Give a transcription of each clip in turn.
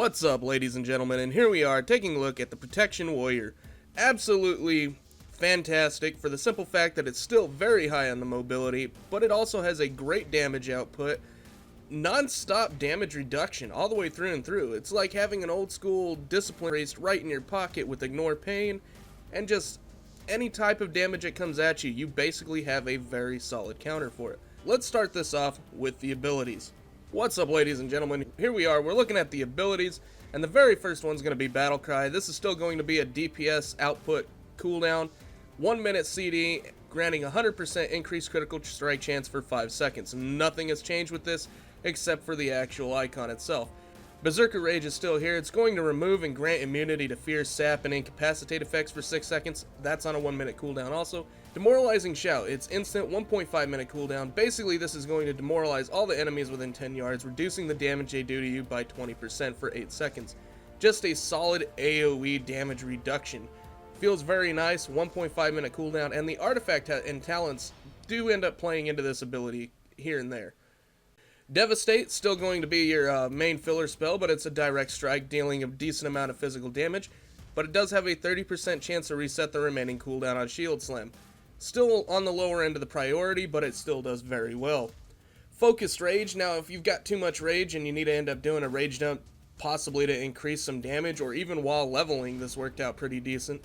What's up, ladies and gentlemen, and here we are taking a look at the Protection Warrior. Absolutely fantastic for the simple fact that it's still very high on the mobility, but it also has a great damage output, non-stop damage reduction all the way through and through. It's like having an old school discipline raised right in your pocket with Ignore Pain, and just any type of damage that comes at you, you basically have a very solid counter for it. Let's start this off with the abilities. What's up, ladies and gentlemen? Here we are, we're looking at the abilities, and the very first one's going to be Battle Cry. This is still going to be a DPS output cooldown, 1 minute CD, granting 100% increased critical strike chance for 5 seconds. Nothing has changed with this, except for the actual icon itself. Berserker Rage is still here. It's going to remove and grant immunity to fear, sap, and incapacitate effects for 6 seconds. That's on a 1 minute cooldown also. Demoralizing Shout. It's instant 1.5 minute cooldown. Basically, this is going to demoralize all the enemies within 10 yards, reducing the damage they do to you by 20% for 8 seconds. Just a solid AoE damage reduction. Feels very nice, 1.5 minute cooldown, and the artifact and talents do end up playing into this ability here and there. Devastate, still going to be your main filler spell, but it's a direct strike dealing a decent amount of physical damage, but it does have a 30% chance to reset the remaining cooldown on Shield Slam. Still on the lower end of the priority, but it still does very well. Focused Rage, now if you've got too much rage and you need to end up doing a rage dump, possibly to increase some damage, or even while leveling, this worked out pretty decent.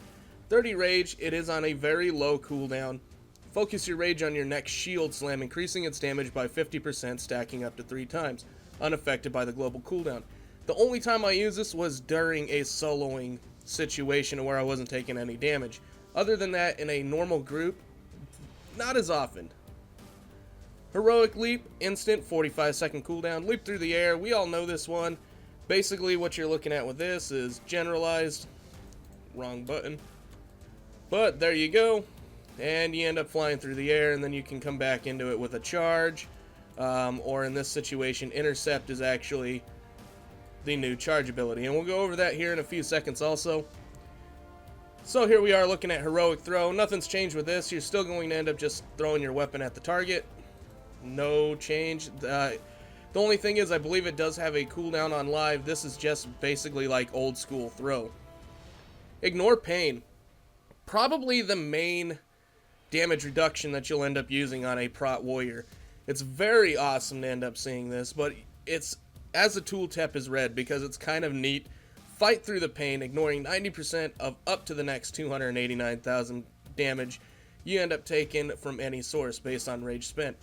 30 Rage, it is on a very low cooldown. Focus your rage on your next Shield Slam, increasing its damage by 50%, stacking up to 3 times, unaffected by the global cooldown. The only time I used this was during a soloing situation where I wasn't taking any damage. Other than that, in a normal group, not as often. Heroic Leap, instant 45-second cooldown, leap through the air. We all know this one. Basically what you're looking at with this is generalized, wrong button, but there you go. And you end up flying through the air, and then you can come back into it with a charge, or in this situation, Intercept is actually the new charge ability, and we'll go over that here in a few seconds also. So here we are looking at Heroic Throw. Nothing's changed with this. You're still going to end up just throwing your weapon at the target. No change. The only thing is, I believe it does have a cooldown on live. This is just basically like old school throw. Ignore Pain. Probably the main damage reduction that you'll end up using on a prot warrior. It's very awesome to end up seeing this, but it's as a tooltip is read because it's kind of neat. Fight through the pain, ignoring 90% of up to the next 289,000 damage you end up taking from any source based on rage spent.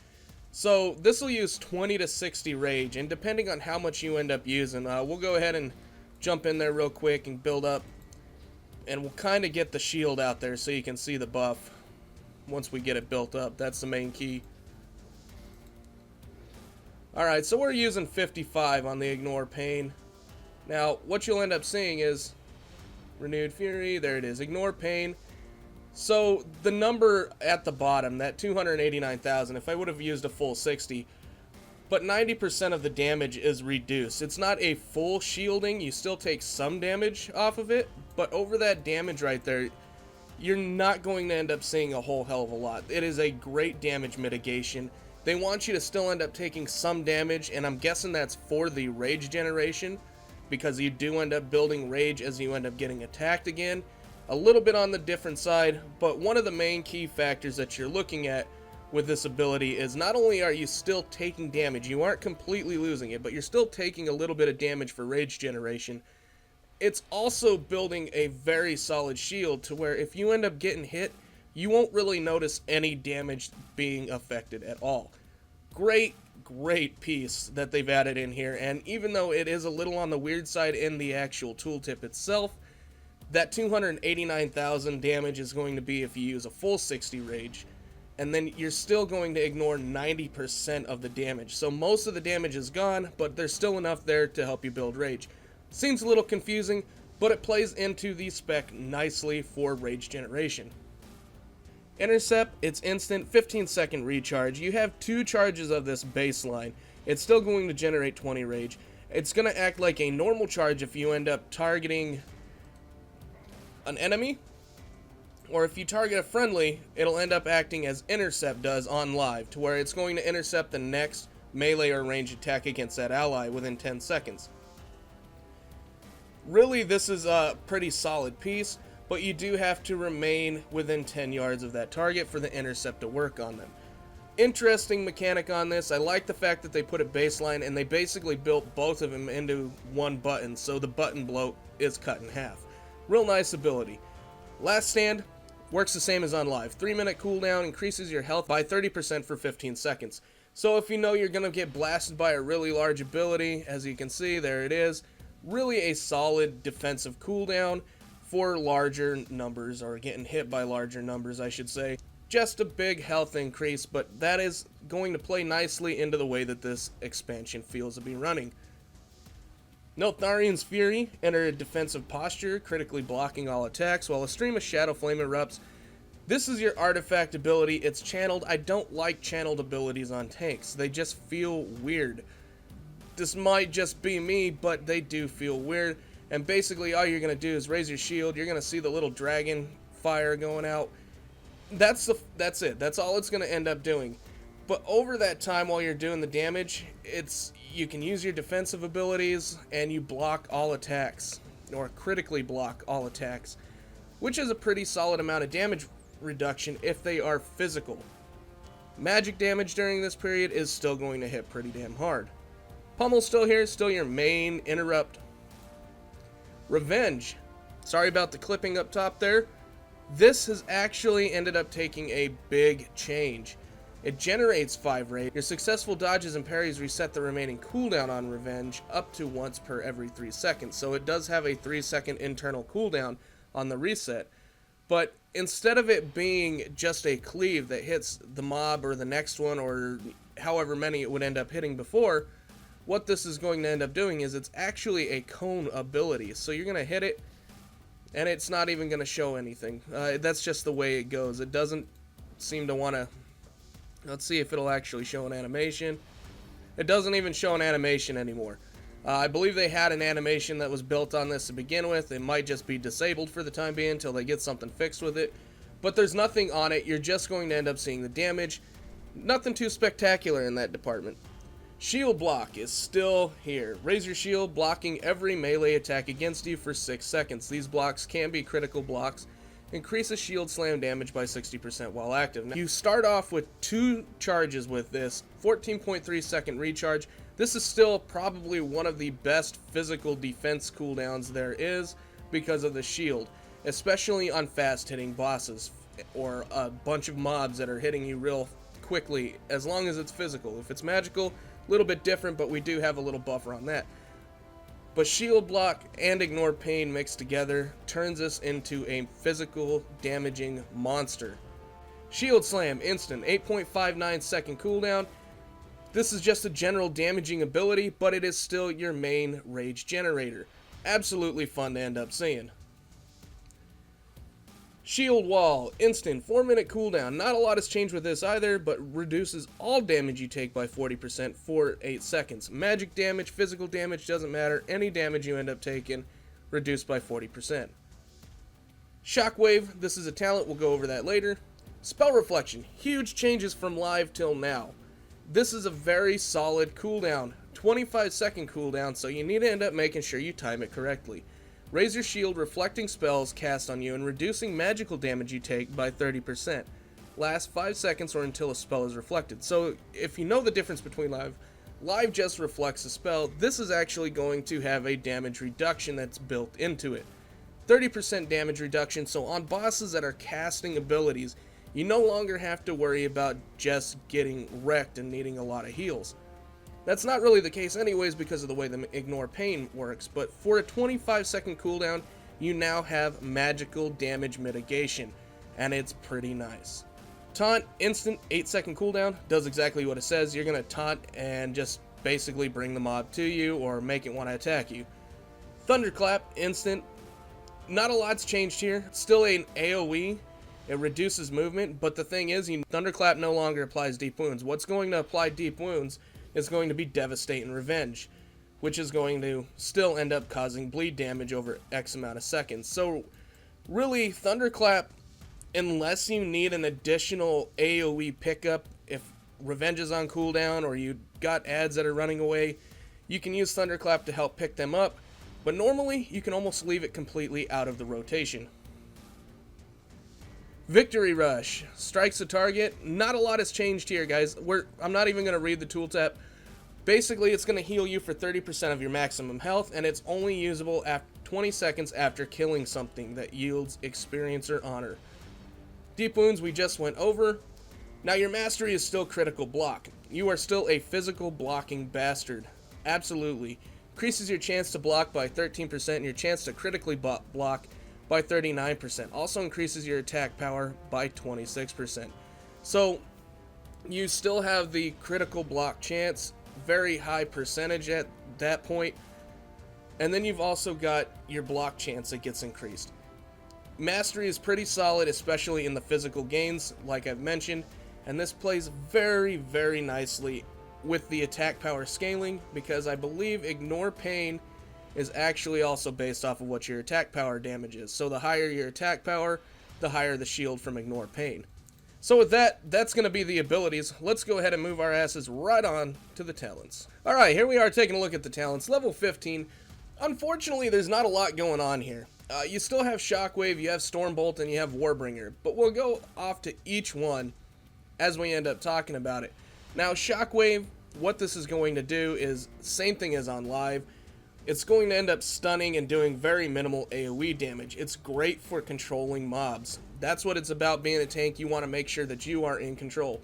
So this will use 20 to 60 rage, and depending on how much you end up using, we'll go ahead and jump in there real quick and build up, and we'll kind of get the shield out there so you can see the buff. Once we get it built up, that's the main key. Alright, so we're using 55 on the Ignore Pain. Now, what you'll end up seeing is Renewed Fury, there it is, Ignore Pain. So, the number at the bottom, that 289,000, if I would have used a full 60, but 90% of the damage is reduced. It's not a full shielding, you still take some damage off of it, but over that damage right there, you're not going to end up seeing a whole hell of a lot. It is a great damage mitigation. They want you to still end up taking some damage, and I'm guessing that's for the rage generation, because you do end up building rage as you end up getting attacked again. A little bit on the different side, but one of the main key factors that you're looking at with this ability is not only are you still taking damage, you aren't completely losing it, but you're still taking a little bit of damage for rage generation. It's also building a very solid shield to where if you end up getting hit, you won't really notice any damage being affected at all. Great piece that they've added in here, and even though it is a little on the weird side in the actual tooltip itself, that 289,000 damage is going to be if you use a full 60 rage, and then you're still going to ignore 90% of the damage. So most of the damage is gone, but there's still enough there to help you build rage. Seems a little confusing, but it plays into the spec nicely for rage generation. Intercept, it's instant 15-second recharge. You have 2 charges of this baseline. It's still going to generate 20 rage. It's going to act like a normal charge if you end up targeting an enemy, or if you target a friendly, it'll end up acting as Intercept does on live, to where it's going to intercept the next melee or range attack against that ally within 10 seconds. Really, this is a pretty solid piece, but you do have to remain within 10 yards of that target for the intercept to work on them. Interesting mechanic on this. I like the fact that they put it baseline and they basically built both of them into one button, so the button bloat is cut in half. Real nice ability. Last stand works the same as on live. 3-minute cooldown, increases your health by 30% for 15 seconds. So if you know you're going to get blasted by a really large ability, as you can see, there it is, really a solid defensive cooldown for larger numbers, or getting hit by larger numbers, I should say. Just a big health increase, but that is going to play nicely into the way that this expansion feels to be running. Neltharion's Fury, enter a defensive posture, critically blocking all attacks, while a stream of Shadow Flame erupts. This is your artifact ability. It's channeled. I don't like channeled abilities on tanks. They just feel weird. This might just be me, but they do feel weird. And basically all you're going to do is raise your shield. You're going to see the little dragon fire going out. That's it. That's all it's going to end up doing. But over that time while you're doing the damage, you can use your defensive abilities and you block all attacks, or critically block all attacks, which is a pretty solid amount of damage reduction if they are physical. Magic damage during this period is still going to hit pretty damn hard. Pummel's still here, still your main interrupt. Revenge. Sorry about the clipping up top there. This has actually ended up taking a big change. It generates 5 rage. Your successful dodges and parries reset the remaining cooldown on Revenge up to once per every 3 seconds. So it does have a 3-second internal cooldown on the reset. But instead of it being just a cleave that hits the mob or the next one, or however many it would end up hitting before, what this is going to end up doing is it's actually a cone ability. So you're going to hit it, and it's not even going to show anything. That's just the way it goes. It doesn't seem to want to... Let's see if it'll actually show an animation. It doesn't even show an animation anymore. I believe they had an animation that was built on this to begin with. It might just be disabled for the time being until they get something fixed with it. But there's nothing on it. You're just going to end up seeing the damage. Nothing too spectacular in that department. Shield block is still here. Raise your shield, blocking every melee attack against you for 6 seconds. These blocks can be critical blocks. Increases shield slam damage by 60% while active. Now, you start off with 2 charges with this, 14.3 second recharge. This is still probably one of the best physical defense cooldowns there is because of the shield, especially on fast hitting bosses or a bunch of mobs that are hitting you real quickly, as long as it's physical. If it's magical, a little bit different, but we do have a little buffer on that. But shield block and ignore pain mixed together turns us into a physical damaging monster. Shield slam, instant, 8.59 second cooldown. This is just a general damaging ability, but it is still your main rage generator. Absolutely fun to end up seeing. Shield wall, instant, 4-minute cooldown. Not a lot has changed with this either, but reduces all damage you take by 40% for 8 seconds. Magic damage, physical damage, doesn't matter. Any damage you end up taking, reduced by 40%. Shockwave, this is a talent, we'll go over that later. Spell reflection, huge changes from live till now. This is a very solid cooldown, 25-second cooldown, so you need to end up making sure you time it correctly. Raise your shield, reflecting spells cast on you and reducing magical damage you take by 30%. Last 5 seconds or until a spell is reflected. So if you know the difference between live just reflects a spell. This is actually going to have a damage reduction that's built into it. 30% damage reduction, so on bosses that are casting abilities, you no longer have to worry about just getting wrecked and needing a lot of heals. That's not really the case anyways because of the way the ignore pain works, but for a 25-second cooldown, you now have magical damage mitigation, and it's pretty nice. Taunt, instant, 8-second cooldown, does exactly what it says. You're going to taunt and just basically bring the mob to you or make it want to attack you. Thunderclap, instant, not a lot's changed here. Still an AoE. It reduces movement, but the thing is, Thunderclap no longer applies deep wounds. What's going to apply deep wounds is going to be Devastate and Revenge, which is going to still end up causing bleed damage over X amount of seconds. So really, Thunderclap, unless you need an additional AoE pickup, if Revenge is on cooldown or you got ads that are running away, you can use Thunderclap to help pick them up. but normally you can almost leave it completely out of the rotation. Victory Rush strikes the target. Not a lot has changed here, guys. I'm not even going to read the tooltip. Basically, it's going to heal you for 30% of your maximum health, and it's only usable after 20 seconds after killing something that yields experience or honor. Deep Wounds we just went over. Now your mastery is still critical block. You are still a physical blocking bastard. Absolutely. Increases your chance to block by 13% and your chance to critically block by 39%. Also increases your attack power by 26%. So you still have the critical block chance, very high percentage at that point. And then you've also got your block chance that gets increased. Mastery is pretty solid, especially in the physical gains, like I've mentioned. And this plays very, very nicely with the attack power scaling, because I believe Ignore Pain is actually also based off of what your attack power damage is. So the higher your attack power, the higher the shield from Ignore Pain. So with that, that's going to be the abilities. Let's go ahead and move our asses right on to the talents. Alright, here we are taking a look at the talents. Level 15. Unfortunately, there's not a lot going on here. You still have Shockwave, you have Stormbolt, and you have Warbringer. But we'll go off to each one as we end up talking about it. Now, Shockwave, what this is going to do is same thing as on live. It's going to end up stunning and doing very minimal AoE damage. It's great for controlling mobs. That's what it's about being a tank. You want to make sure that you are in control.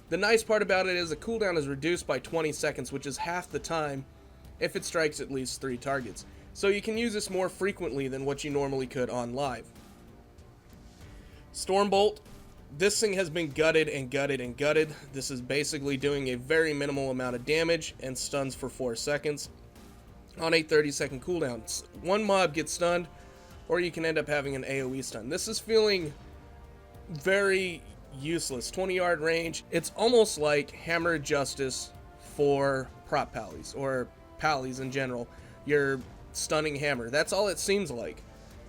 The nice part about it is the cooldown is reduced by 20 seconds, which is half the time if it strikes at least 3 targets. So you can use this more frequently than what you normally could on live. Stormbolt. This thing has been gutted and gutted and gutted. This is basically doing a very minimal amount of damage and stuns for 4 seconds on a 30-second cooldown. One mob gets stunned, or you can end up having an AoE stun. This is feeling very useless. 20-yard range. It's almost like Hammer of Justice for prop pallies, or pallies in general. Your stunning hammer. That's all it seems like.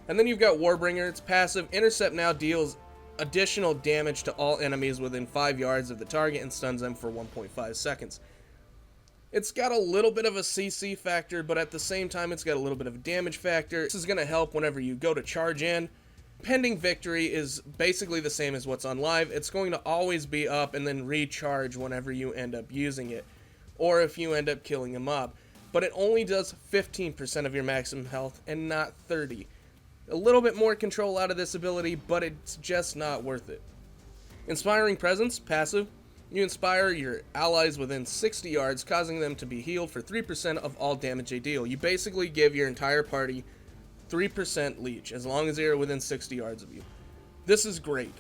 And then you've got Warbringer. It's passive. Intercept now deals additional damage to all enemies within 5 yards of the target and stuns them for 1.5 seconds. It's got a little bit of a CC factor, but at the same time it's got a little bit of a damage factor. This is going to help whenever you go to charge in. Pending Victory is basically the same as what's on live. It's going to always be up and then recharge whenever you end up using it, or if you end up killing a mob. But it only does 15% of your maximum health and not 30%. A little bit more control out of this ability, but it's just not worth it. Inspiring Presence, passive. You inspire your allies within 60 yards, causing them to be healed for 3% of all damage they deal. You basically give your entire party 3% leech, as long as they are within 60 yards of you. This is great.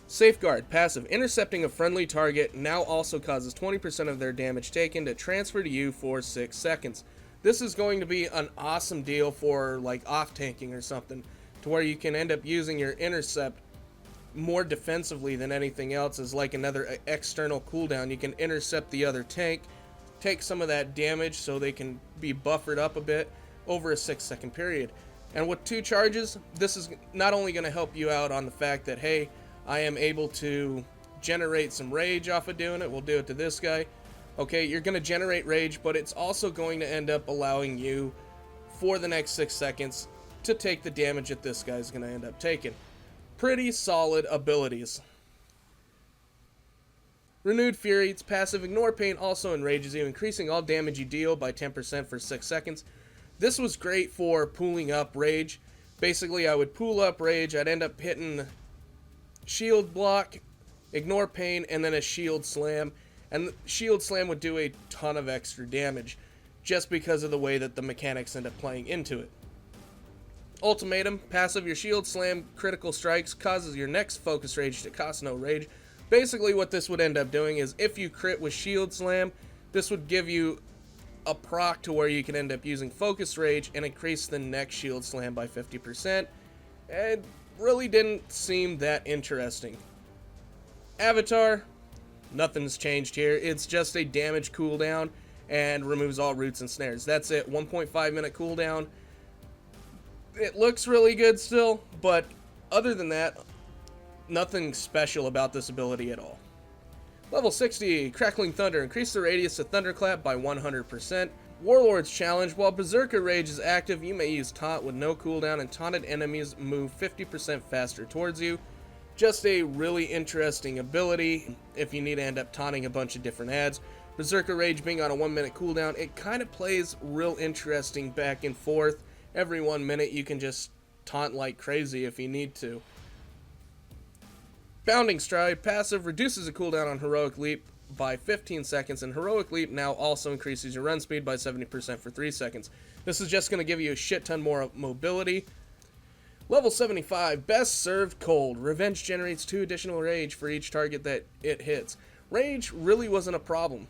Safeguard, passive. Intercepting a friendly target now also causes 20% of their damage taken to transfer to you for 6 seconds. This is going to be an awesome deal for like off-tanking or something, to where you can end up using your intercept more defensively than anything else as like another external cooldown. You can intercept the other tank, take some of that damage so they can be buffered up a bit over a 6-second period. And with 2 charges, this is not only going to help you out on the fact that, hey, I am able to generate some rage off of doing it. We'll do it to this guy. Okay, you're going to generate rage, but it's also going to end up allowing you, for the next 6 seconds, to take the damage that this guy's going to end up taking. Pretty solid abilities. Renewed Fury, it's passive. Ignore Pain also enrages you, increasing all damage you deal by 10% for 6 seconds. This was great for pooling up rage. Basically, I would pool up rage, I'd end up hitting shield block, Ignore Pain, and then a shield slam. And the shield slam would do a ton of extra damage, just because of the way that the mechanics end up playing into it. Ultimatum, passive. Your shield slam critical strikes causes your next focus rage to cost no rage. Basically what this would end up doing is, if you crit with shield slam, this would give you a proc to where you can end up using focus rage and increase the next shield slam by 50%. And really didn't seem that interesting. Avatar, nothing's changed here. It's just a damage cooldown and removes all roots and snares. That's it. 1.5 minute cooldown. It looks really good still, but other than that, nothing special about this ability at all. Level 60, Crackling Thunder. Increase the radius of Thunderclap by 100%. Warlord's Challenge. While Berserker Rage is active, you may use Taunt with no cooldown, and taunted enemies move 50% faster towards you. Just a really interesting ability if you need to end up taunting a bunch of different ads. Berserker Rage being on a 1 minute cooldown, it kind of plays real interesting back and forth. Every 1 minute you can just taunt like crazy if you need to. Bounding Stride, passive, reduces the cooldown on Heroic Leap by 15 seconds, and Heroic Leap now also increases your run speed by 70% for 3 seconds. This is just going to give you a shit ton more mobility. Level 75, Best Served Cold. Revenge generates 2 additional rage for each target that it hits. Rage really wasn't a problem.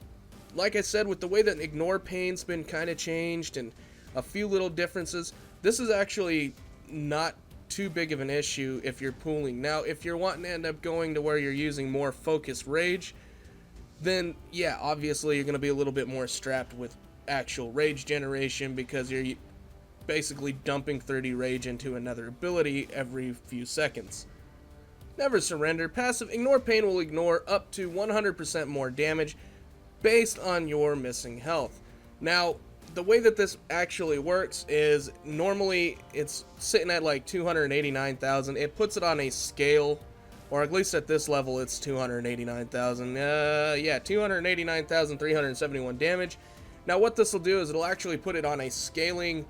Like I said, with the way that Ignore Pain's been kind of changed and a few little differences, this is actually not too big of an issue if you're pooling. Now, if you're wanting to end up going to where you're using more focused rage, then yeah, obviously you're going to be a little bit more strapped with actual rage generation because you're basically dumping 30 rage into another ability every few seconds. Never Surrender, passive, Ignore Pain will ignore up to 100% more damage based on your missing health. Now, the way that this actually works is normally it's sitting at like 289,000. It puts it on a scale, or at least at this level it's 289,000. Yeah, 289,371 damage. Now what this will do is it'll actually put it on a scaling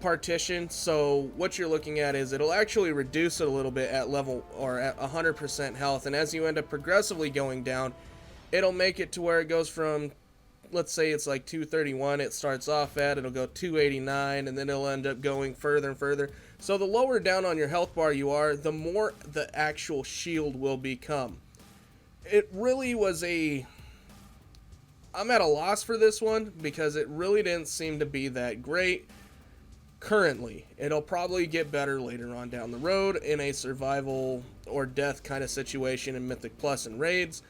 partition, so what you're looking at is it'll actually reduce it a little bit at level or at 100% health, and as you end up progressively going down, it'll make it to where it goes from, let's say it's like 231 it starts off at, it'll go 289, and then it'll end up going further and further. So the lower down on your health bar you are, the more the actual shield will become. It really was I'm at a loss for this one because it really didn't seem to be that great currently. It'll probably get better later on down the road in a survival or death kind of situation in Mythic Plus and raids.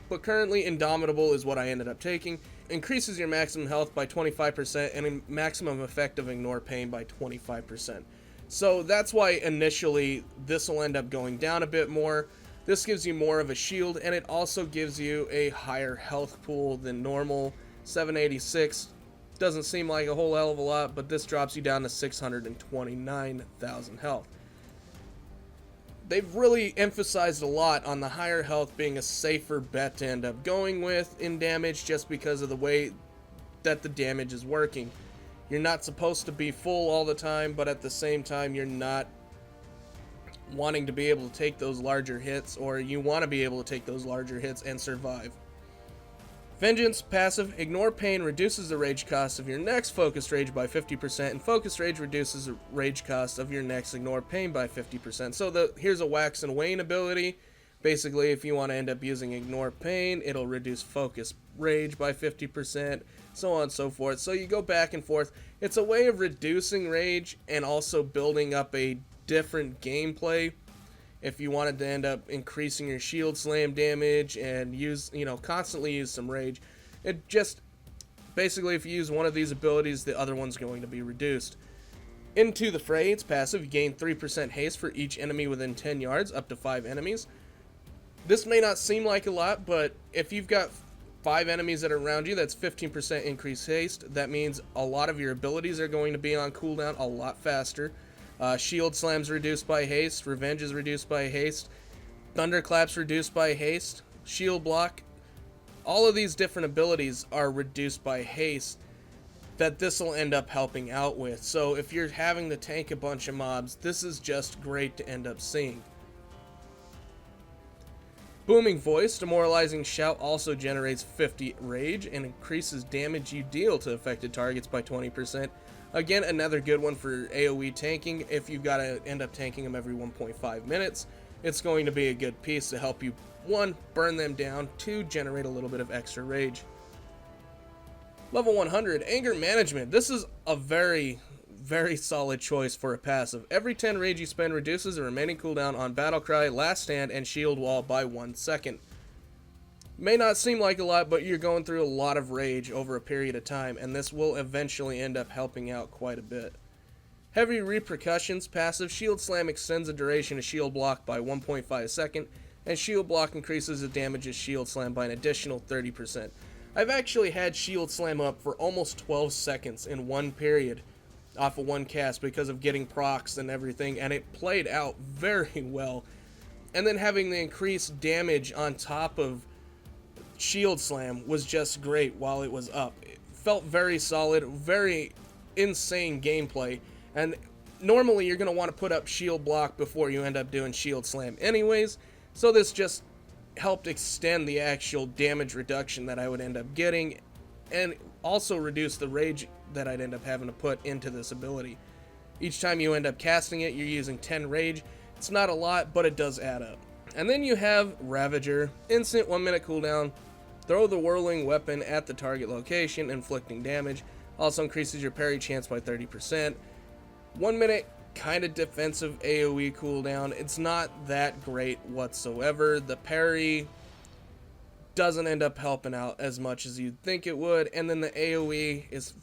But currently, Indomitable is what I ended up taking. Increases your maximum health by 25% and a maximum effect of Ignore Pain by 25%. So that's why initially this will end up going down a bit more. This gives you more of a shield, and it also gives you a higher health pool than normal. 786 doesn't seem like a whole hell of a lot, but this drops you down to 629,000 health. They've really emphasized a lot on the higher health being a safer bet to end up going with in damage, just because of the way that the damage is working. You're not supposed to be full all the time, but at the same time you're not wanting to be able to take those larger hits, or you want to be able to take those larger hits and survive. Vengeance, passive, Ignore Pain reduces the rage cost of your next focused rage by 50%, and focused rage reduces the rage cost of your next Ignore Pain by 50%. So here's a wax and wane ability. Basically, if you want to end up using Ignore Pain, it'll reduce focused rage by 50%, so on and so forth. So you go back and forth. It's a way of reducing rage and also building up a different gameplay. If you wanted to end up increasing your shield slam damage and constantly use some rage, it just basically, if you use one of these abilities, the other one's going to be reduced. Into the Fray, it's passive. You gain 3% haste for each enemy within 10 yards, up to 5 enemies. This may not seem like a lot, but if you've got 5 enemies that are around you, that's 15% increased haste. That means a lot of your abilities are going to be on cooldown a lot faster. Shield Slam's reduced by haste, Revenge is reduced by haste, Thunderclap's reduced by haste, Shield Block, all of these different abilities are reduced by haste that this will end up helping out with. So if you're having to tank a bunch of mobs, this is just great to end up seeing. Booming Voice, Demoralizing Shout also generates 50 rage and increases damage you deal to affected targets by 20%. Again, another good one for AoE tanking. If you've got to end up tanking them every 1.5 minutes, it's going to be a good piece to help you, 1, burn them down, 2, generate a little bit of extra rage. Level 100, Anger Management. This is a very, very solid choice for a passive. Every 10 rage you spend reduces the remaining cooldown on Battlecry, Last Stand, and Shield Wall by 1 second. May not seem like a lot, but you're going through a lot of rage over a period of time, and this will eventually end up helping out quite a bit. Heavy Repercussions, passive. Shield Slam extends the duration of Shield Block by 1.5 seconds, and Shield Block increases the damage of Shield Slam by an additional 30%. I've actually had shield slam up for almost 12 seconds in one period off of one cast because of getting procs and everything, and it played out very well. And then having the increased damage on top of shield slam was just great while it was up. It felt very solid, very insane gameplay, and normally you're going to want to put up shield block before you end up doing shield slam anyways, so this just helped extend the actual damage reduction that I would end up getting, and also reduce the rage that I'd end up having to put into this ability. Each time you end up casting it, you're using 10 rage. It's not a lot, but it does add up. And then you have Ravager, instant 1 minute cooldown, throw the whirling weapon at the target location, inflicting damage, also increases your parry chance by 30%. 1 minute kind of defensive AoE cooldown. It's not that great whatsoever. The parry doesn't end up helping out as much as you'd think it would, and then the AoE is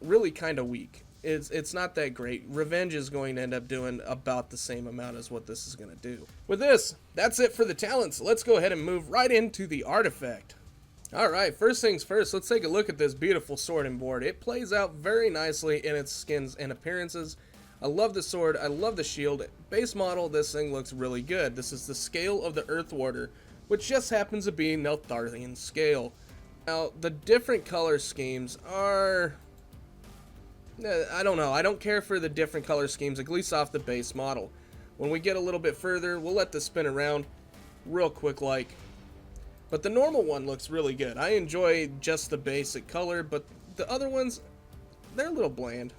really kind of weak. It's not that great. Revenge is going to end up doing about the same amount as what this is going to do. With this, that's it for the talents. Let's go ahead and move right into the artifact. Alright, first things first, let's take a look at this beautiful sword and board. It plays out very nicely in its skins and appearances. I love the sword, I love the shield. Base model, this thing looks really good. This is the scale of the Earth Warder, which just happens to be Neltharion scale. Now, the different color schemes are... I don't know, I don't care for the different color schemes, at least off the base model. When we get a little bit further, we'll let this spin around real quick like. But the normal one looks really good. I enjoy just the basic color, but the other ones, they're a little bland.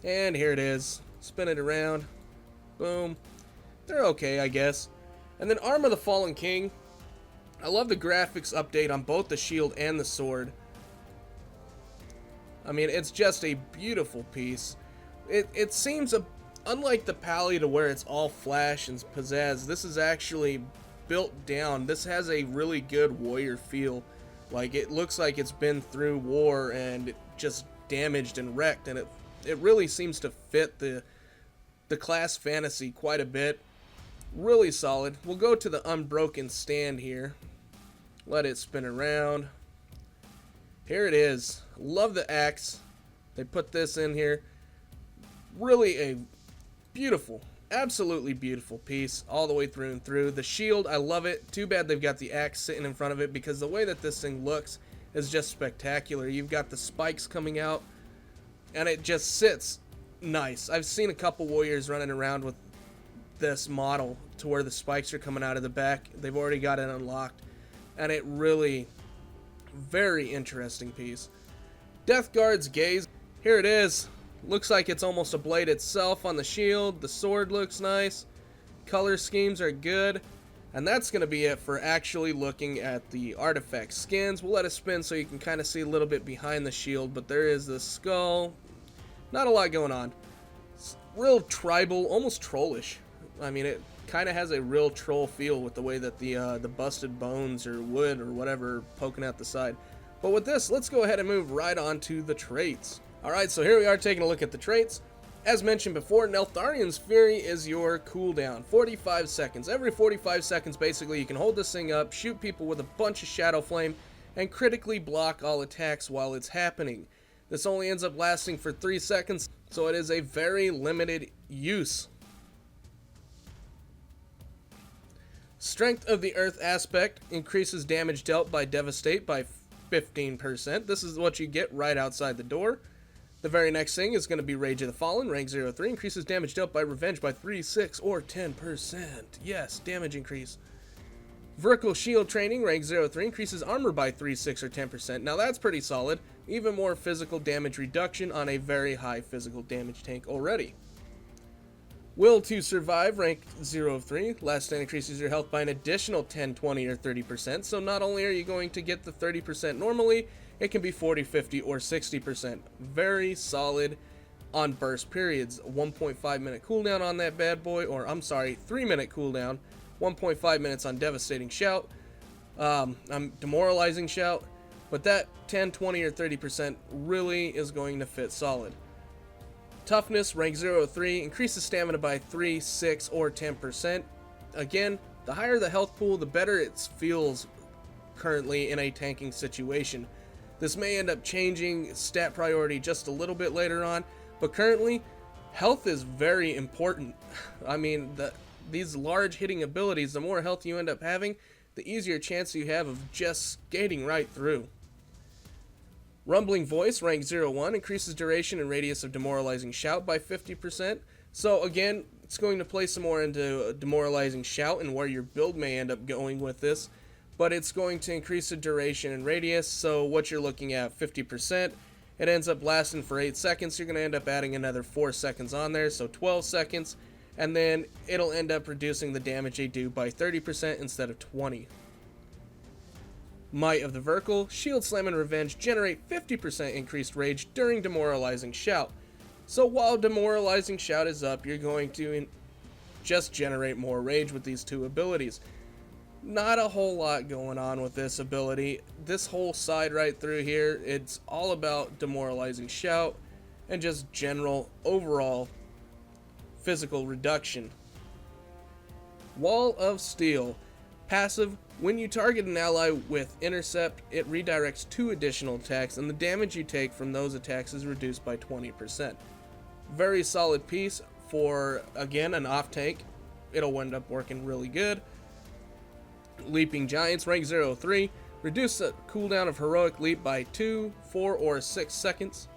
And here it is. Spin it around. Boom. They're okay, I guess. And then Arm of the Fallen King. I love the graphics update on both the shield and the sword. I mean, it's just a beautiful piece. It seems, unlike the Pally to where it's all flash and pizzazz, this is actually built down. This has a really good warrior feel. Like, it looks like it's been through war and just damaged and wrecked, and it really seems to fit the class fantasy quite a bit. Really solid. We'll go to the unbroken stand here. Let it spin around. Here it is. Love the axe. They put this in here. Really a beautiful, absolutely beautiful piece all the way through and through. The shield, I love it. Too bad they've got the axe sitting in front of it, because the way that this thing looks is just spectacular. You've got the spikes coming out, and it just sits nice. I've seen a couple warriors running around with this model to where the spikes are coming out of the back. They've already got it unlocked, and it really, very interesting piece. Death Guard's Gaze. Here it is. Looks like it's almost a blade itself on the shield. The sword looks nice. Color schemes are good. And that's going to be it for actually looking at the artifact skins. We'll let it spin so you can kind of see a little bit behind the shield, but there is the skull. Not a lot going on. It's real tribal, almost trollish. I mean, it kind of has a real troll feel with the way that the busted bones or wood or whatever poking out the side. But with this, let's go ahead and move right on to the traits. Alright, so here we are taking a look at the traits. As mentioned before, Neltharion's Fury is your cooldown. 45 seconds. Every 45 seconds, basically, you can hold this thing up, shoot people with a bunch of Shadow Flame, and critically block all attacks while it's happening. This only ends up lasting for 3 seconds, so it is a very limited use. Strength of the Earth aspect increases damage dealt by Devastate by 15%. This is what you get right outside the door. The very next thing is going to be Rage of the Fallen, rank 03, increases damage dealt by Revenge by 3, 6, or 10%. Yes, damage increase. Vertical Shield Training, rank 03, increases armor by 3, 6, or 10%. Now that's pretty solid. Even more physical damage reduction on a very high physical damage tank already. Will to Survive, rank 0 of 3. Last stand increases your health by an additional 10, 20, or 30%. So not only are you going to get the 30% normally, it can be 40, 50, or 60%. Very solid on burst periods. 1.5 minute cooldown on that bad boy, or I'm sorry, 3 minute cooldown. 1.5 minutes on Devastating Shout. Demoralizing Shout. But that 10, 20, or 30% really is going to fit solid. Toughness, rank 0 of 3, increases stamina by 3, 6, or 10%. Again, the higher the health pool, the better it feels currently in a tanking situation. This may end up changing stat priority just a little bit later on, but currently, health is very important. I mean, these large hitting abilities, the more health you end up having, the easier chance you have of just skating right through. Rumbling Voice, rank 0-1, increases duration and radius of demoralizing shout by 50%. So again, it's going to play some more into demoralizing shout and where your build may end up going with this, but it's going to increase the duration and radius, so what you're looking at, 50%. It ends up lasting for 8 seconds. You're going to end up adding another 4 seconds on there, so 12 seconds, and then it'll end up reducing the damage they do by 30% instead of 20. Might of the Verkle, Shield Slam and Revenge generate 50% increased rage during Demoralizing Shout. So while Demoralizing Shout is up, you're going to just generate more rage with these two abilities. Not a whole lot going on with this ability. This whole side right through here, it's all about Demoralizing Shout and just general overall physical reduction. Wall of Steel. Passive, when you target an ally with Intercept, it redirects 2 additional attacks, and the damage you take from those attacks is reduced by 20%. Very solid piece for, again, an off tank. It'll end up working really good. Leaping Giants, rank 0-3, reduce the cooldown of Heroic Leap by 2, 4, or 6 seconds.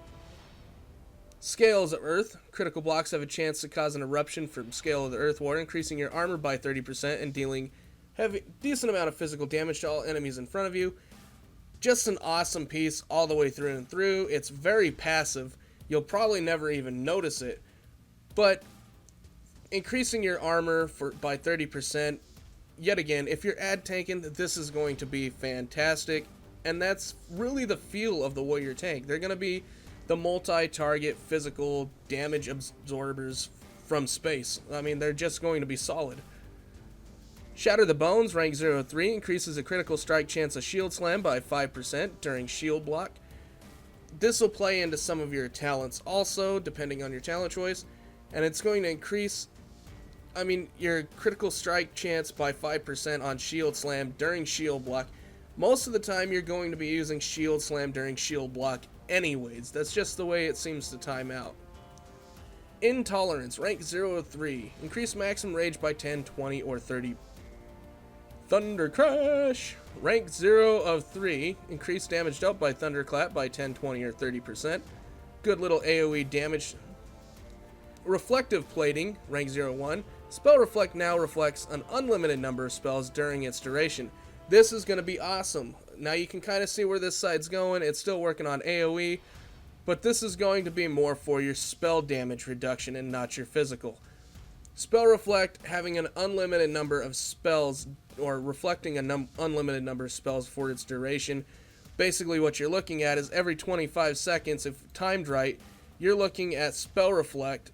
Scales of Earth, critical blocks have a chance to cause an eruption from Scale of the Earth War, increasing your armor by 30% and dealing decent amount of physical damage to all enemies in front of you. Just an awesome piece all the way through and through. It's very passive. You'll probably never even notice it, but increasing your armor by 30%, yet again, if you're ad tanking, this is going to be fantastic, and that's really the feel of the warrior tank. They're going to be the multi-target physical damage absorbers from space. I mean, they're just going to be solid. Shatter the Bones, rank 0-3, increases a critical strike chance of Shield Slam by 5% during shield block. This will play into some of your talents also, depending on your talent choice, and it's going to increase, your critical strike chance by 5% on Shield Slam during shield block. Most of the time you're going to be using Shield Slam during shield block anyways. That's just the way it seems to time out. Intolerance, rank 0-3, increase maximum rage by 10, 20, or 30. Thunder Crash, rank 0-3, increase damage dealt by Thunderclap by 10, 20, or 30%. Good little AoE damage. Reflective Plating, rank 0-1, Spell Reflect now reflects an unlimited number of spells during its duration. This is going to be awesome. Now you can kind of see where this side's going. It's still working on AoE, but this is going to be more for your spell damage reduction and not your physical. Spell Reflect, having an unlimited number of spells, or reflecting an unlimited number of spells for its duration. Basically what you're looking at is every 25 seconds, if timed right, you're looking at Spell Reflect.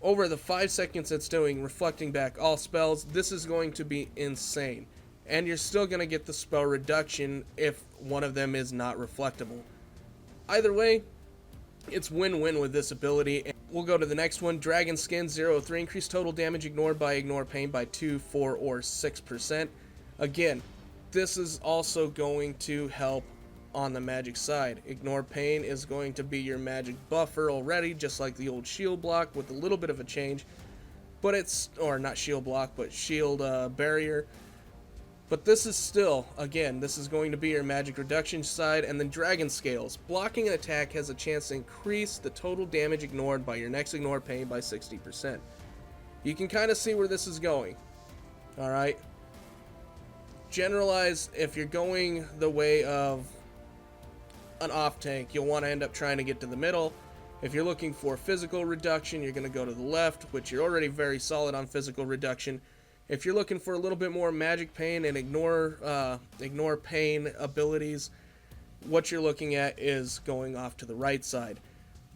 Over the 5 seconds it's doing, reflecting back all spells. This is going to be insane. And you're still going to get the spell reduction if one of them is not reflectable. Either way, it's win-win with this ability. We'll go to the next one. Dragon Skin 0-3, increase total damage ignored by Ignore Pain by 2, 4, or 6%. Again, this is also going to help on the magic side. Ignore Pain is going to be your magic buffer already, just like the old shield block with a little bit of a change. But it's, or not shield block, but shield barrier. But this is still, again, this is going to be your magic reduction side. And then Dragon Scales. Blocking an attack has a chance to increase the total damage ignored by your next Ignore Pain by 60%. You can kind of see where this is going. Alright. Generalize, if you're going the way of an off tank, you'll want to end up trying to get to the middle. If you're looking for physical reduction, you're going to go to the left, which you're already very solid on physical reduction. If you're looking for a little bit more magic pain and ignore pain abilities, what you're looking at is going off to the right side.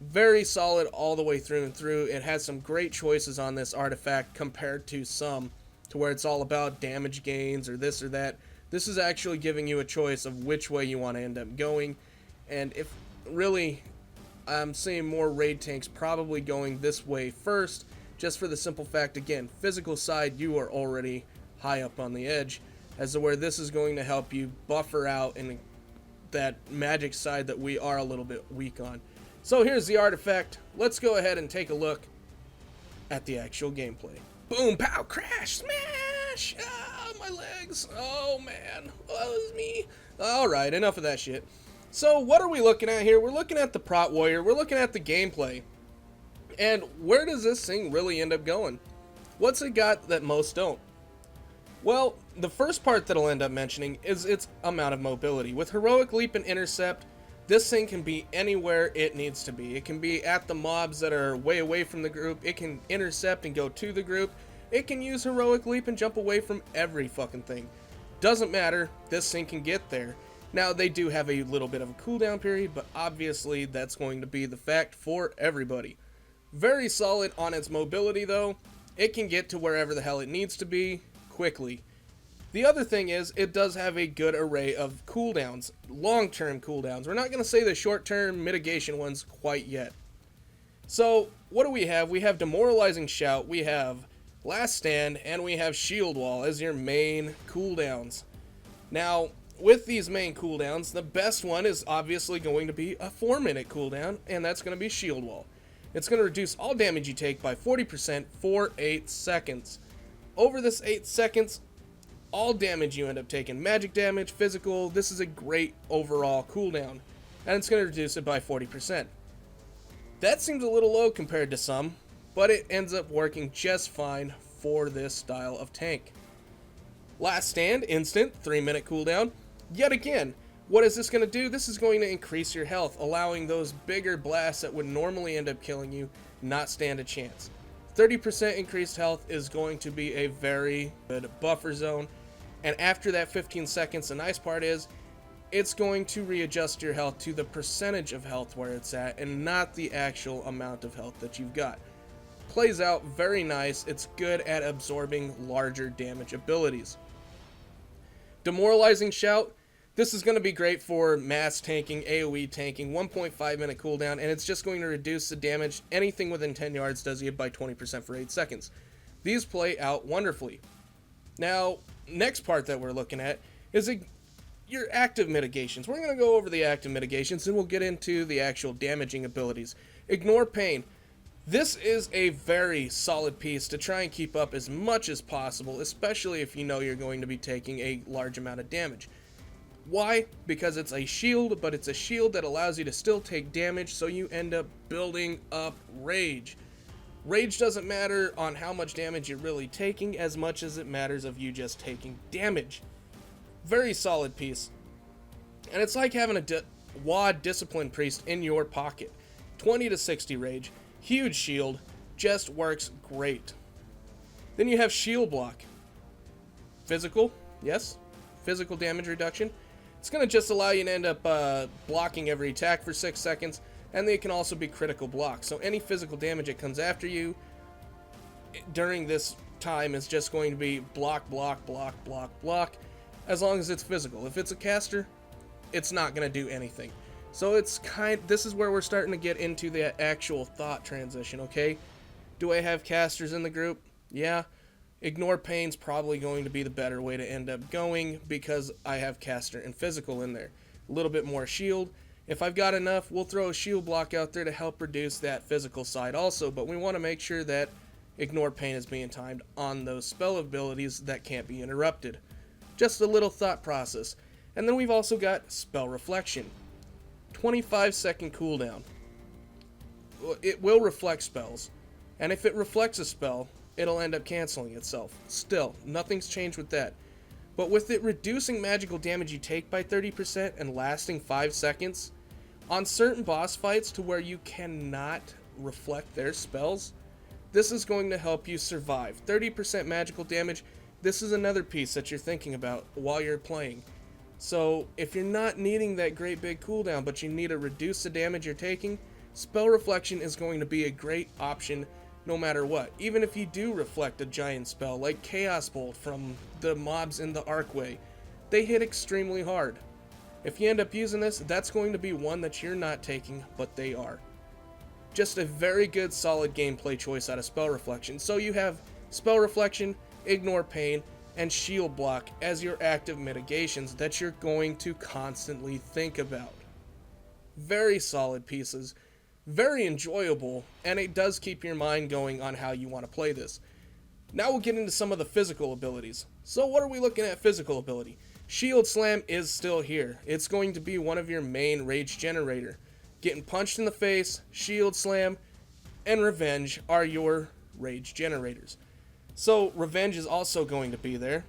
Very solid all the way through and through. It has some great choices on this artifact compared to some, to where it's all about damage gains or this or that. This is actually giving you a choice of which way you want to end up going. And if really, I'm seeing more raid tanks probably going this way first, just for the simple fact, again, physical side, you are already high up on the edge. as to where this is going to help you buffer out in that magic side that we are a little bit weak on. So here's the artifact. Let's go ahead and take a look at the actual gameplay. Boom, pow, crash, smash! Ah, my legs. Oh, man. Oh, it was me. Alright, enough of that shit. So what are we looking at here? We're looking at the Prot Warrior. We're looking at the gameplay. And where does this thing really end up going? What's it got that most don't? Well, the first part that I'll end up mentioning is its amount of mobility. With Heroic Leap and Intercept, this thing can be anywhere it needs to be. It can be at the mobs that are way away from the group. It can intercept and go to the group. It can use Heroic Leap and jump away from every fucking thing. Doesn't matter, this thing can get there. Now, they do have a little bit of a cooldown period, but obviously that's going to be the fact for everybody. Very solid on its mobility, though. It can get to wherever the hell it needs to be quickly. The other thing is, it does have a good array of cooldowns, long-term cooldowns. We're not going to say the short-term mitigation ones quite yet. So, what do we have? We have Demoralizing Shout, we have Last Stand, and we have Shield Wall as your main cooldowns. Now, with these main cooldowns, the best one is obviously going to be a 4-minute cooldown, and that's going to be Shield Wall. It's going to reduce all damage you take by 40% for 8 seconds. Over this 8 seconds, all damage you end up taking, magic damage, physical, this is a great overall cooldown, and it's going to reduce it by 40%. That seems a little low compared to some, but it ends up working just fine for this style of tank. Last Stand, instant, 3-minute cooldown. Yet again, what is this going to do? This is going to increase your health, allowing those bigger blasts that would normally end up killing you not stand a chance. 30% increased health is going to be a very good buffer zone. And after that 15 seconds, the nice part is, it's going to readjust your health to the percentage of health where it's at, and not the actual amount of health that you've got. Plays out very nice. It's good at absorbing larger damage abilities. Demoralizing Shout. This is going to be great for mass tanking, AoE tanking, 1.5 minute cooldown, and it's just going to reduce the damage anything within 10 yards does you by 20% for 8 seconds. These play out wonderfully. Now, next part that we're looking at is your active mitigations. We're going to go over the active mitigations, and we'll get into the actual damaging abilities. Ignore Pain. This is a very solid piece to try and keep up as much as possible, especially if you know you're going to be taking a large amount of damage. Why? Because it's a shield, but it's a shield that allows you to still take damage, so you end up building up rage. Rage doesn't matter on how much damage you're really taking as much as it matters of you just taking damage. Very solid piece. And it's like having a WAD Discipline Priest in your pocket. 20 to 60 rage, huge shield, just works great. Then you have Shield Block. Physical, yes, physical damage reduction. It's going to just allow you to end up blocking every attack for 6 seconds, and they can also be critical blocks. So any physical damage that comes after you during this time is just going to be block, block, block, block, block, as long as it's physical. If it's a caster, it's not going to do anything. So this is where we're starting to get into the actual thought transition, okay? Do I have casters in the group? Yeah. Ignore Pain's probably going to be the better way to end up going because I have caster and physical in there. A little bit more shield. If I've got enough, we'll throw a shield block out there to help reduce that physical side also, but we want to make sure that Ignore Pain is being timed on those spell abilities that can't be interrupted. Just a little thought process. And then we've also got Spell Reflection. 25-second cooldown. It will reflect spells, and if it reflects a spell, it'll end up canceling itself. Still, nothing's changed with that. But with it reducing magical damage you take by 30% and lasting 5 seconds, on certain boss fights to where you cannot reflect their spells, this is going to help you survive. 30% magical damage, this is another piece that you're thinking about while you're playing. So, if you're not needing that great big cooldown, but you need to reduce the damage you're taking, Spell Reflection is going to be a great option no matter what. Even if you do reflect a giant spell like Chaos Bolt from the mobs in the Archway, they hit extremely hard. If you end up using this, that's going to be one that you're not taking, but they are. Just a very good solid gameplay choice out of Spell Reflection. So you have Spell Reflection, Ignore Pain, and shield block as your active mitigations that you're going to constantly think about. Very solid pieces, very enjoyable, and it does keep your mind going on how you want to play this. Now we'll get into some of the physical abilities. So what are we looking at physical ability? Shield Slam is still here. It's going to be one of your main rage generator. Getting punched in the face, Shield Slam, and Revenge are your rage generators. So Revenge is also going to be there.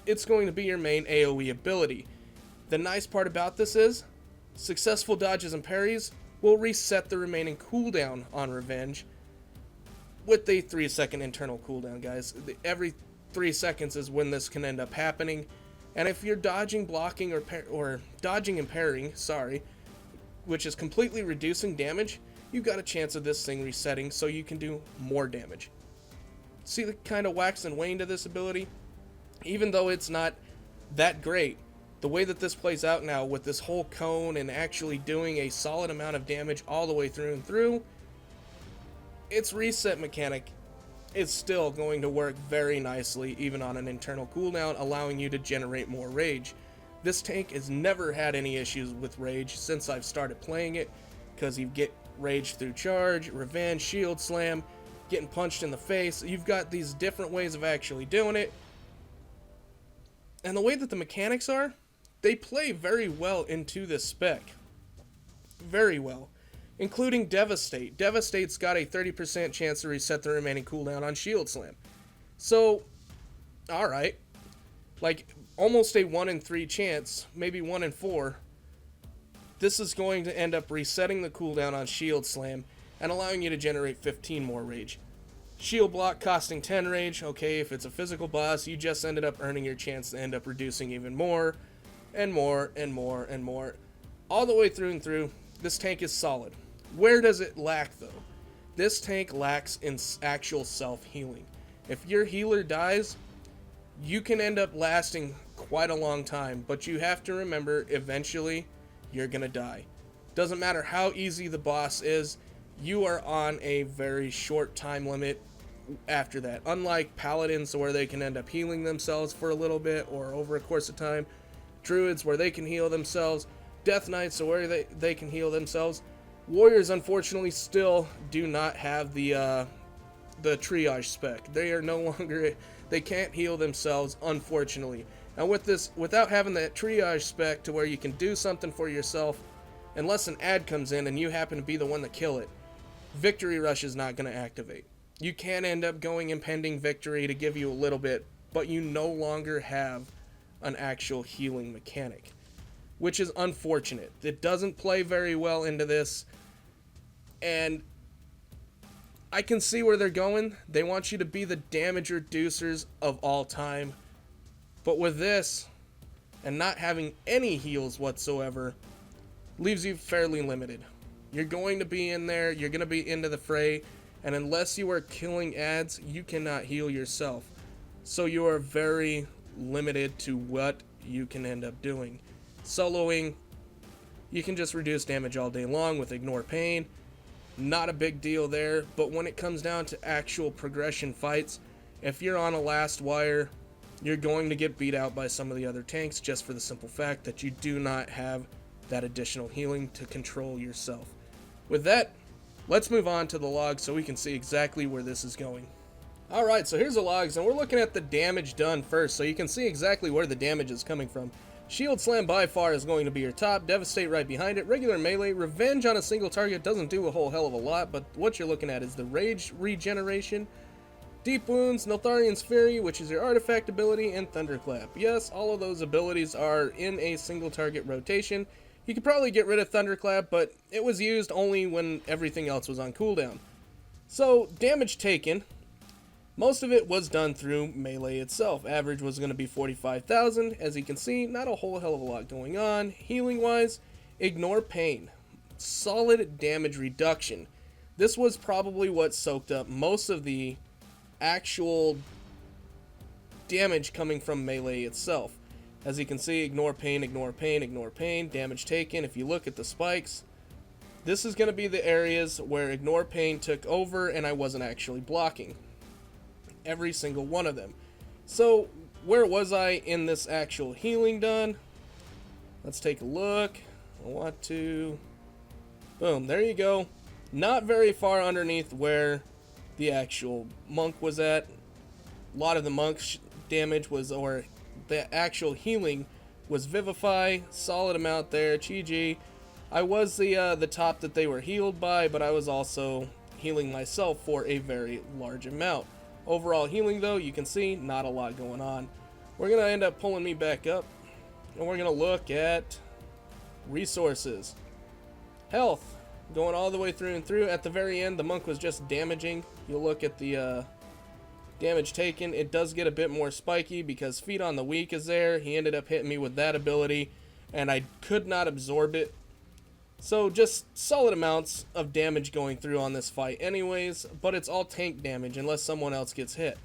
It's going to be your main AoE ability. The nice part about this is, successful dodges and parries will reset the remaining cooldown on Revenge with a 3-second internal cooldown, guys. Every 3 seconds is when this can end up happening. And if you're dodging, blocking, or dodging and parrying, which is completely reducing damage, you've got a chance of this thing resetting so you can do more damage. See the kind of wax and wane to this ability? Even though it's not that great, the way that this plays out now with this whole cone and actually doing a solid amount of damage all the way through and through, its reset mechanic is still going to work very nicely even on an internal cooldown, allowing you to generate more rage. This tank has never had any issues with rage since I've started playing it, because you get rage through charge, revenge, shield slam, getting punched in the face. You've got these different ways of actually doing it, and the way that the mechanics are, they play very well into this spec. Very well. Including Devastate. Devastate's got a 30% chance to reset the remaining cooldown on Shield Slam. So, alright. Like, almost a 1 in 3 chance, maybe 1 in 4. This is going to end up resetting the cooldown on Shield Slam and allowing you to generate 15 more rage. Shield Block costing 10 rage. Okay, if it's a physical boss, you just ended up earning your chance to end up reducing even more, and more, and more, and more. All the way through and through, this tank is solid. Where does it lack, though? This tank lacks in actual self-healing. If your healer dies, you can end up lasting quite a long time, but you have to remember, eventually, you're gonna die. Doesn't matter how easy the boss is, you are on a very short time limit after that. Unlike paladins, where they can end up healing themselves for a little bit or over a course of time, druids, where they can heal themselves, death knights, where they can heal themselves. Warriors, unfortunately, still do not have the triage spec. They are no longer, they can't heal themselves, unfortunately. Now with this, without having that triage spec to where you can do something for yourself, unless an ad comes in and you happen to be the one to kill it, Victory Rush is not going to activate. You can end up going impending victory to give you a little bit, but you no longer have an actual healing mechanic, which is unfortunate. It doesn't play very well into this, and I can see where they're going. They want you to be the damage reducers of all time, but with this, and not having any heals whatsoever, leaves you fairly limited. You're going to be in there, you're going to be into the fray, and unless you are killing ads, you cannot heal yourself. So you are very limited to what you can end up doing. Soloing, you can just reduce damage all day long with Ignore Pain. Not a big deal there, but when it comes down to actual progression fights, if you're on a last wire, you're going to get beat out by some of the other tanks just for the simple fact that you do not have that additional healing to control yourself. With that, let's move on to the logs so we can see exactly where this is going. Alright, so here's the logs, and we're looking at the damage done first, so you can see exactly where the damage is coming from. Shield Slam by far is going to be your top, Devastate right behind it, regular melee, Revenge on a single target doesn't do a whole hell of a lot, but what you're looking at is the Rage regeneration, Deep Wounds, Neltharian's Fury, which is your artifact ability, and Thunderclap. Yes, all of those abilities are in a single target rotation. You could probably get rid of Thunderclap, but it was used only when everything else was on cooldown. So, damage taken, most of it was done through melee itself. Average was going to be 45,000. As you can see, not a whole hell of a lot going on. Healing wise, Ignore Pain. Solid damage reduction. This was probably what soaked up most of the actual damage coming from melee itself. As you can see, Ignore Pain, Ignore Pain, Ignore Pain, damage taken. If you look at the spikes, this is going to be the areas where Ignore Pain took over and I wasn't actually blocking. Every single one of them. So where was I in this actual healing done? Let's take a look. I want to... Boom, there you go. Not very far underneath where the actual monk was at. A lot of the monk's damage was, or the actual healing was Vivify. Solid amount there. GG. I was the top that they were healed by, but I was also healing myself for a very large amount. Overall healing, though, you can see not a lot going on. We're going to end up pulling me back up, and we're going to look at resources. Health, going all the way through and through. At the very end, the monk was just damaging. You'll look at the damage taken. It does get a bit more spiky because Feed on the Weak is there. He ended up hitting me with that ability, and I could not absorb it. So just solid amounts of damage going through on this fight anyways, but it's all tank damage unless someone else gets hit.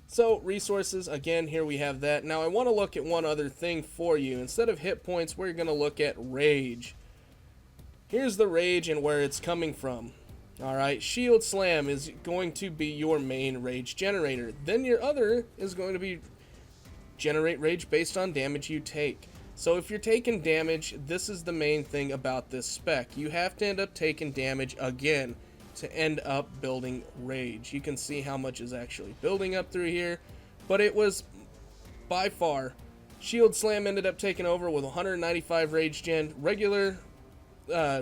So resources, again, here we have that. Now I want to look at one other thing for you. Instead of hit points, we're going to look at rage. Here's the rage and where it's coming from. Alright, Shield Slam is going to be your main rage generator. Then your other is going to be generate rage based on damage you take. So if you're taking damage, this is the main thing about this spec. You have to end up taking damage again to end up building rage. You can see how much is actually building up through here, but it was by far, Shield Slam ended up taking over with 195 rage gen. Regular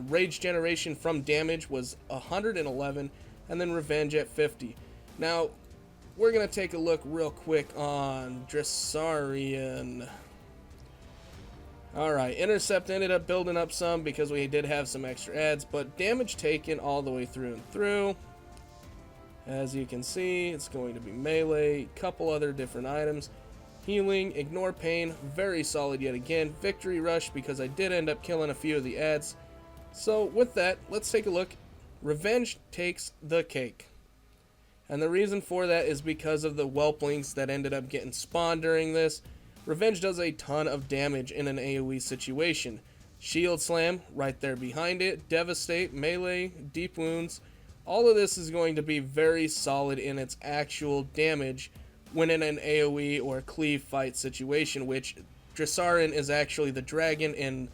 rage generation from damage was 111, and then revenge at 50. Now we're gonna take a look real quick on Dressarian. Alright, Intercept ended up building up some because we did have some extra adds, but damage taken all the way through and through. As you can see, it's going to be melee, couple other different items. Healing, Ignore Pain, very solid yet again. Victory Rush because I did end up killing a few of the adds. So with that, let's take a look. Revenge takes the cake. And the reason for that is because of the whelplings that ended up getting spawned during this. Revenge does a ton of damage in an AoE situation. Shield Slam, right there behind it. Devastate, Melee, Deep Wounds. All of this is going to be very solid in its actual damage when in an AoE or cleave fight situation, which Dressarian is actually the dragon in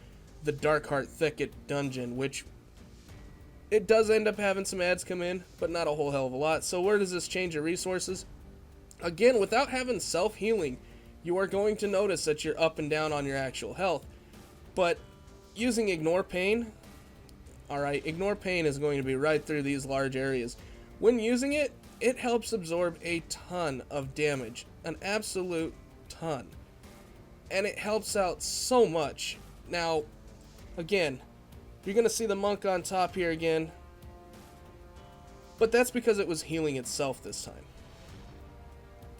the Darkheart Thicket dungeon, which it does end up having some adds come in, but not a whole hell of a lot. So where does this change your resources? Again, without having self-healing, you are going to notice that you're up and down on your actual health. But using Ignore Pain, alright, Ignore Pain is going to be right through these large areas. When using it, it helps absorb a ton of damage, an absolute ton. And it helps out so much. Now, again, you're going to see the monk on top here again, but that's because it was healing itself this time.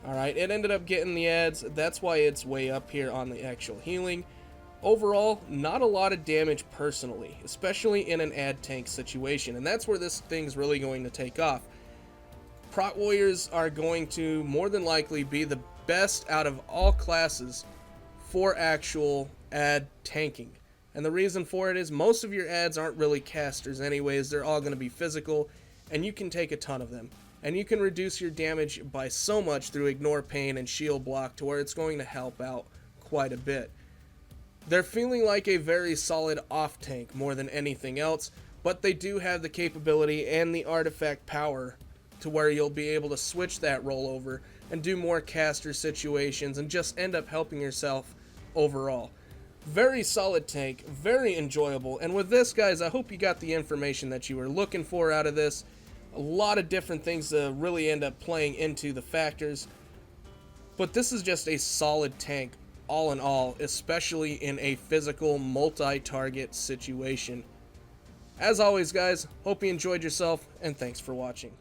Alright, it ended up getting the adds. That's why it's way up here on the actual healing. Overall, not a lot of damage personally, especially in an ad tank situation. And that's where this thing's really going to take off. Prot Warriors are going to more than likely be the best out of all classes for actual ad tanking. And the reason for it is most of your ads aren't really casters anyways. They're all going to be physical, and you can take a ton of them. And you can reduce your damage by so much through Ignore Pain and Shield Block to where it's going to help out quite a bit. They're feeling like a very solid off tank more than anything else, but they do have the capability and the artifact power to where you'll be able to switch that rollover and do more caster situations and just end up helping yourself overall. Very solid tank, very enjoyable, and with this, guys, I hope you got the information that you were looking for out of this. A lot of different things to really end up playing into the factors, but this is just a solid tank all in all, especially in a physical multi-target situation. As always, guys, hope you enjoyed yourself, and thanks for watching.